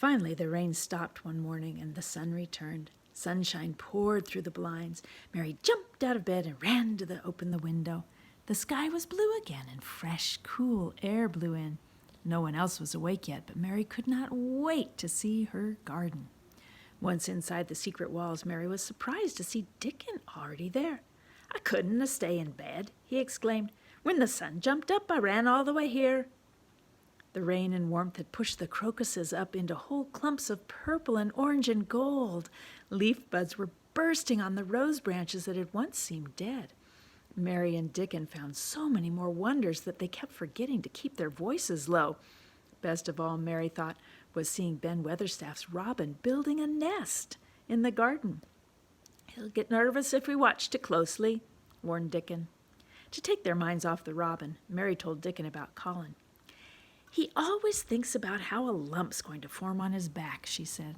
Finally, the rain stopped one morning and the sun returned. Sunshine poured through the blinds. Mary jumped out of bed and ran to open the window. The sky was blue again and fresh, cool air blew in. No one else was awake yet, but Mary could not wait to see her garden. Once inside the secret walls, Mary was surprised to see Dickon already there. "I couldn't stay in bed," he exclaimed. "When the sun jumped up, I ran all the way here." The rain and warmth had pushed the crocuses up into whole clumps of purple and orange and gold. Leaf buds were bursting on the rose branches that had once seemed dead. Mary and Dickon found so many more wonders that they kept forgetting to keep their voices low. Best of all, Mary thought, was seeing Ben Weatherstaff's robin building a nest in the garden. "He'll get nervous if we watch too closely," warned Dickon. To take their minds off the robin, Mary told Dickon about Colin. "He always thinks about how a lump's going to form on his back," she said.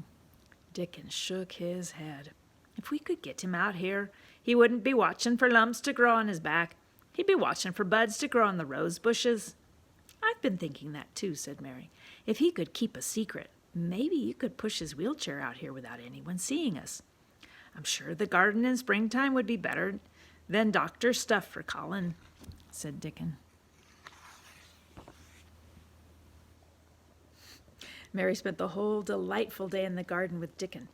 Dickon shook his head. "If we could get him out here, he wouldn't be watching for lumps to grow on his back. He'd be watching for buds to grow on the rose bushes." "I've been thinking that too," said Mary. "If he could keep a secret, maybe you could push his wheelchair out here without anyone seeing us. I'm sure the garden in springtime would be better than doctor's stuff for Colin," said Dickon. Mary spent the whole delightful day in the garden with Dickon.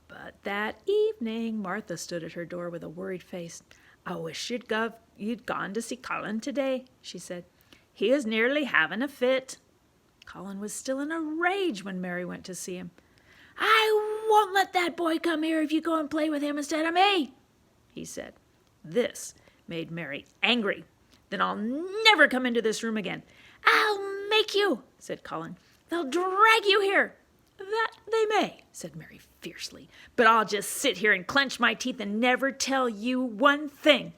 But that evening, Martha stood at her door with a worried face. "I wish you'd gone to see Colin today," she said. "He is nearly having a fit." Colin was still in a rage when Mary went to see him. "I won't let that boy come here if you go and play with him instead of me," he said. This made Mary angry. "Then I'll never come into this room again." "I'll make you," said Colin. "They'll drag you here." "That they may," said Mary fiercely, "but I'll just sit here and clench my teeth and never tell you one thing."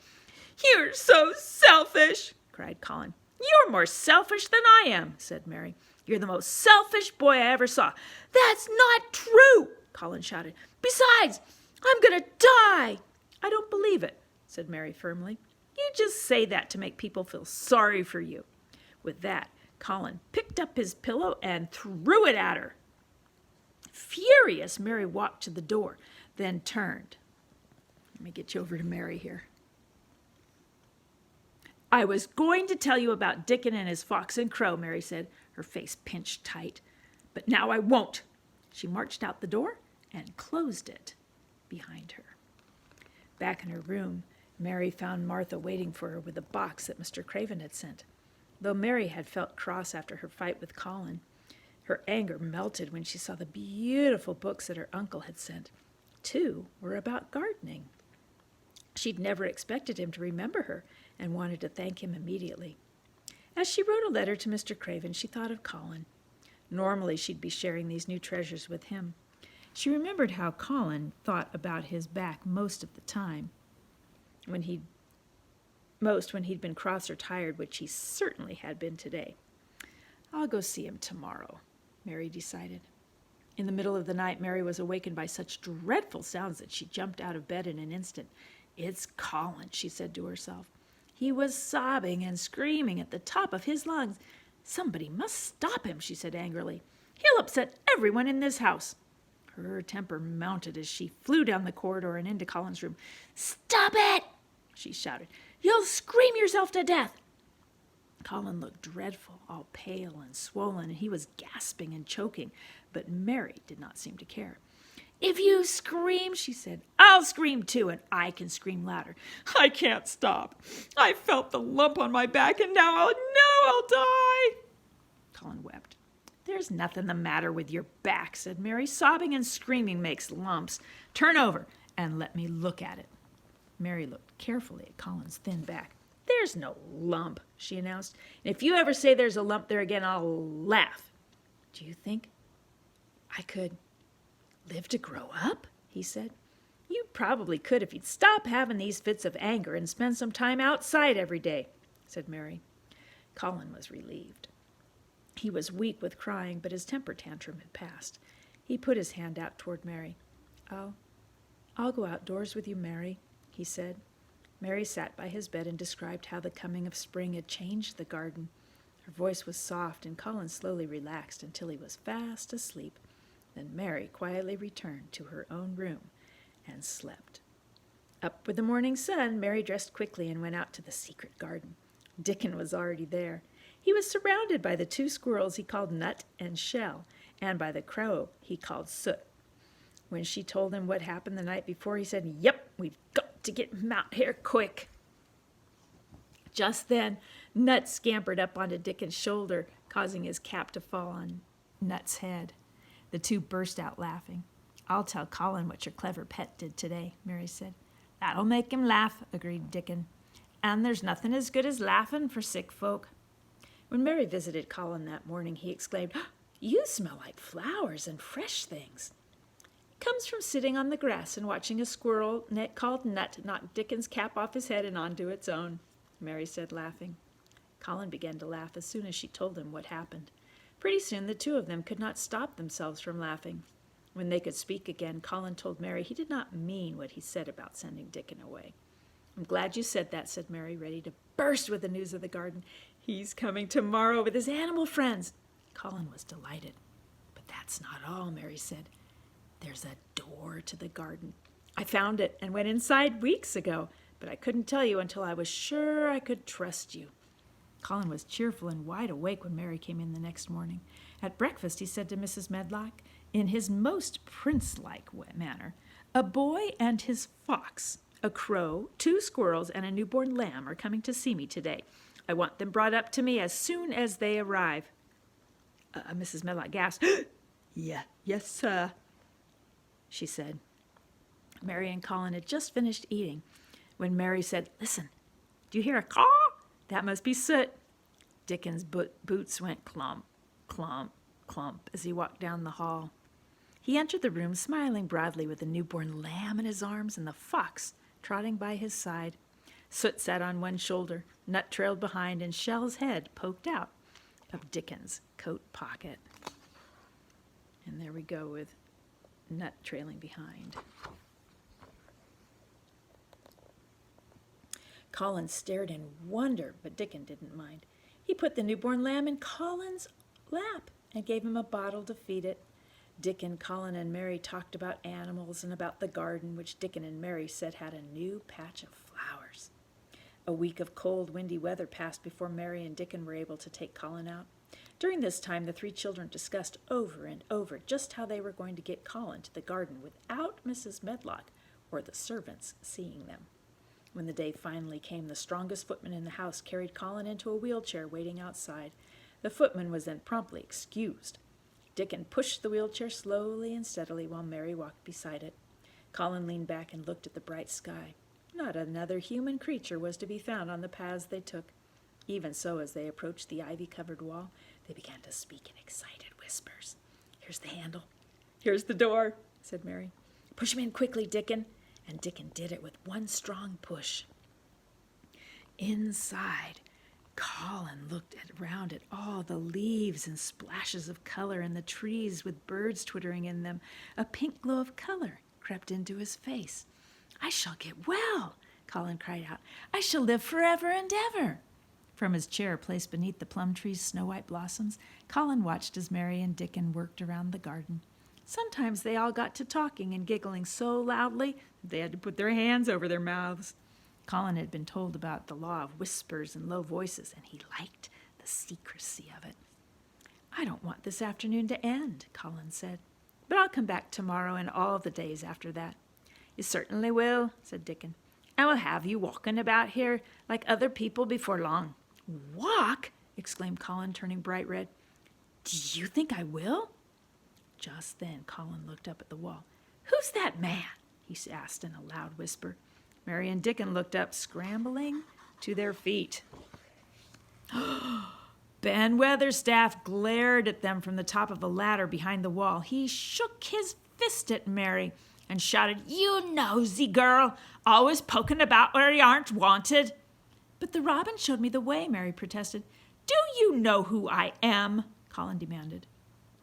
"You're so selfish," cried Colin. "You're more selfish than I am," said Mary. "You're the most selfish boy I ever saw." "That's not true," Colin shouted. "Besides, I'm going to die." "I don't believe it," said Mary firmly. "You just say that to make people feel sorry for you." With that, Colin picked up his pillow and threw it at her. Furious, Mary walked to the door, then turned. Let me get you over to Mary here. "I was going to tell you about Dickon and his fox and crow," Mary said, her face pinched tight. "But now I won't." She marched out the door and closed it behind her. Back in her room, Mary found Martha waiting for her with a box that Mr. Craven had sent. Though Mary had felt cross after her fight with Colin, her anger melted when she saw the beautiful books that her uncle had sent. 2 were about gardening. She'd never expected him to remember her and wanted to thank him immediately. As she wrote a letter to Mr. Craven, she thought of Colin. Normally, she'd be sharing these new treasures with him. She remembered how Colin thought about his back most of the time, when he'd been cross or tired, which he certainly had been today. "I'll go see him tomorrow," Mary decided. In the middle of the night, Mary was awakened by such dreadful sounds that she jumped out of bed in an instant. "It's Colin," she said to herself. He was sobbing and screaming at the top of his lungs. "Somebody must stop him," she said angrily. "He'll upset everyone in this house." Her temper mounted as she flew down the corridor and into Colin's room. "Stop it!" she shouted. "You'll scream yourself to death." Colin looked dreadful, all pale and swollen, and he was gasping and choking, but Mary did not seem to care. "If you scream," she said, "I'll scream too, and I can scream louder." "I can't stop. I felt the lump on my back, and now I'll die." Colin wept. "There's nothing the matter with your back," said Mary. "Sobbing and screaming makes lumps. Turn over and let me look at it." Mary looked carefully at Colin's thin back. "There's no lump," she announced. "And if you ever say there's a lump there again, I'll laugh." "Do you think I could live to grow up?" he said. "You probably could if you'd stop having these fits of anger and spend some time outside every day," said Mary. Colin was relieved. He was weak with crying, but his temper tantrum had passed. He put his hand out toward Mary. I'll go outdoors with you, Mary," he said. Mary sat by his bed and described how the coming of spring had changed the garden. Her voice was soft, and Colin slowly relaxed until he was fast asleep. Then Mary quietly returned to her own room and slept. Up with the morning sun, Mary dressed quickly and went out to the secret garden. Dickon was already there. He was surrounded by the 2 squirrels he called Nut and Shell, and by the crow he called Soot. When she told him what happened the night before, he said, "Yep, we've got to get him out here quick." Just then, Nut scampered up onto Dickon's shoulder, causing his cap to fall on Nut's head. The 2 burst out laughing. "I'll tell Colin what your clever pet did today," Mary said. "That'll make him laugh," agreed Dickon. "And there's nothing as good as laughing for sick folk." When Mary visited Colin that morning, he exclaimed, "You smell like flowers and fresh things." "It comes from sitting on the grass and watching a squirrel called Nut knock Dickon's cap off his head and onto its own," Mary said, laughing. Colin began to laugh as soon as she told him what happened. Pretty soon the 2 of them could not stop themselves from laughing. When they could speak again, Colin told Mary he did not mean what he said about sending Dickon away. "I'm glad you said that," said Mary, ready to burst with the news of the garden. "He's coming tomorrow with his animal friends." Colin was delighted. "But that's not all," Mary said. "There's a door to the garden. I found it and went inside weeks ago, but I couldn't tell you until I was sure I could trust you." Colin was cheerful and wide awake when Mary came in the next morning. At breakfast he said to Mrs. Medlock, in his most prince-like manner, "A boy and his fox, a crow, 2 squirrels, and a newborn lamb are coming to see me today. I want them brought up to me as soon as they arrive." Mrs. Medlock gasped. Yes, sir," she said. Mary and Colin had just finished eating when Mary said, "Listen, do you hear a caw? That must be Soot." Dickon's boots went clump, clump, clump as he walked down the hall. He entered the room smiling broadly with the newborn lamb in his arms and the fox trotting by his side. Soot sat on one shoulder, Nut trailed behind, and Shell's head poked out of Dickon's coat pocket. And there we go with Nut trailing behind. Colin stared in wonder, but Dickon didn't mind. He put the newborn lamb in Colin's lap and gave him a bottle to feed it. Dickon, Colin, and Mary talked about animals and about the garden, which Dickon and Mary said had a new patch of flowers. A week of cold, windy weather passed before Mary and Dickon were able to take Colin out. During this time, the 3 children discussed over and over just how they were going to get Colin to the garden without Mrs. Medlock or the servants seeing them. When the day finally came, the strongest footman in the house carried Colin into a wheelchair waiting outside. The footman was then promptly excused. Dickon pushed the wheelchair slowly and steadily while Mary walked beside it. Colin leaned back and looked at the bright sky. Not another human creature was to be found on the paths they took. Even so, as they approached the ivy-covered wall, they began to speak in excited whispers. "Here's the handle. Here's the door," said Mary. "Push him in quickly, Dickon." And Dickon did it with one strong push. Inside, Colin looked around at all the leaves and splashes of color and the trees with birds twittering in them. A pink glow of color crept into his face. "I shall get well," Colin cried out. "I shall live forever and ever." From his chair placed beneath the plum tree's snow-white blossoms, Colin watched as Mary and Dickon worked around the garden. Sometimes they all got to talking and giggling so loudly that they had to put their hands over their mouths. Colin had been told about the law of whispers and low voices, and he liked the secrecy of it. "I don't want this afternoon to end," Colin said, "but I'll come back tomorrow and all the days after that." "You certainly will," said Dickon. "I will have you walking about here like other people before long." "Walk?" exclaimed Colin, turning bright red. "Do you think I will?" Just then Colin looked up at the wall. "Who's that man?" he asked in a loud whisper. Mary and Dickon looked up, scrambling to their feet. Ben Weatherstaff glared at them from the top of a ladder behind the wall. He shook his fist at Mary and shouted, "You nosy girl, always poking about where you aren't wanted." "But the robin showed me the way," Mary protested. "Do you know who I am?" Colin demanded.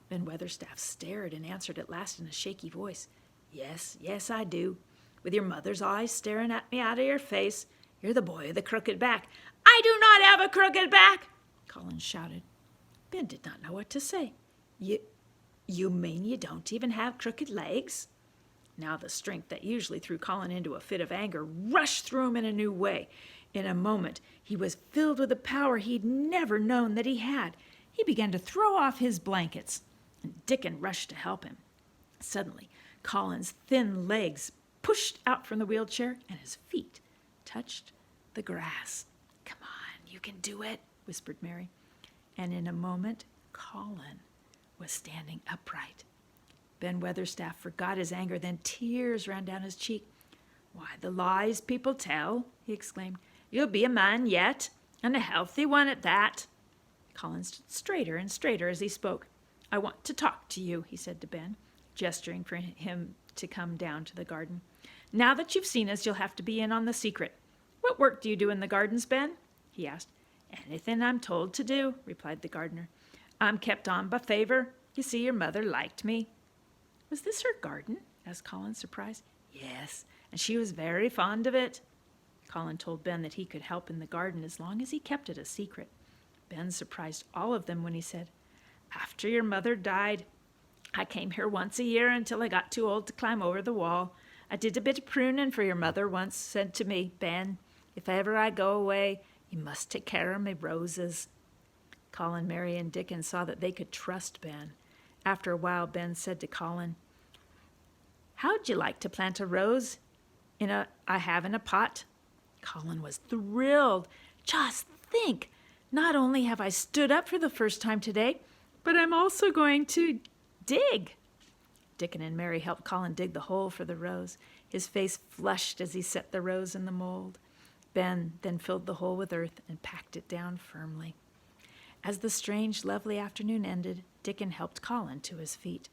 Ben Weatherstaff stared and answered at last in a shaky voice. Yes, I do. With your mother's eyes staring at me out of your face. You're the boy with the crooked back." "I do not have a crooked back," Colin shouted. Ben did not know what to say. You mean you don't even have crooked legs? Now the strength that usually threw Colin into a fit of anger rushed through him in a new way. In a moment, he was filled with a power he'd never known that he had. He began to throw off his blankets, and Dickon rushed to help him. Suddenly, Colin's thin legs pushed out from the wheelchair, and his feet touched the grass. "Come on, you can do it," whispered Mary. And in a moment, Colin was standing upright. Ben Weatherstaff forgot his anger, then tears ran down his cheek. "Why, the lies people tell," he exclaimed. "You'll be a man yet, and a healthy one at that." Colin stood straighter and straighter as he spoke. "I want to talk to you," he said to Ben, gesturing for him to come down to the garden. "Now that you've seen us, you'll have to be in on the secret. What work do you do in the gardens, Ben?" he asked. "Anything I'm told to do," replied the gardener. "I'm kept on by favor. You see, your mother liked me." "Was this her garden?" asked Colin, surprised. "Yes, and she was very fond of it." Colin told Ben that he could help in the garden as long as he kept it a secret. Ben surprised all of them when he said, "After your mother died, I came here once a year until I got too old to climb over the wall. I did a bit of pruning, for your mother once said to me, 'Ben, if ever I go away, you must take care of my roses.'" Colin, Mary, and Dickon saw that they could trust Ben. After a while, Ben said to Colin, "How'd you like to plant a rose I have in a pot?" Colin was thrilled. "Just think, not only have I stood up for the first time today, but I'm also going to dig." Dickon and Mary helped Colin dig the hole for the rose. His face flushed as he set the rose in the mold. Ben then filled the hole with earth and packed it down firmly. As the strange, lovely afternoon ended, Dickon helped Colin to his feet.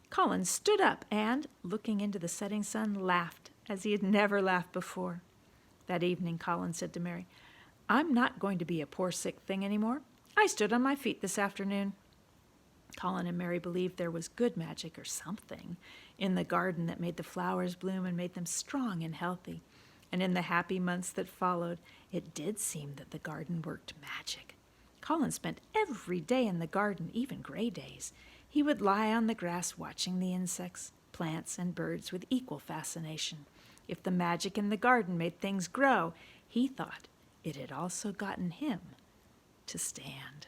Colin stood up and, looking into the setting sun, laughed as he had never laughed before. That evening, Colin said to Mary, "I'm not going to be a poor sick thing anymore. I stood on my feet this afternoon." Colin and Mary believed there was good magic or something in the garden that made the flowers bloom and made them strong and healthy. And in the happy months that followed, it did seem that the garden worked magic. Colin spent every day in the garden, even gray days. He would lie on the grass watching the insects, plants, and birds with equal fascination. If the magic in the garden made things grow, he thought it had also gotten him to stand.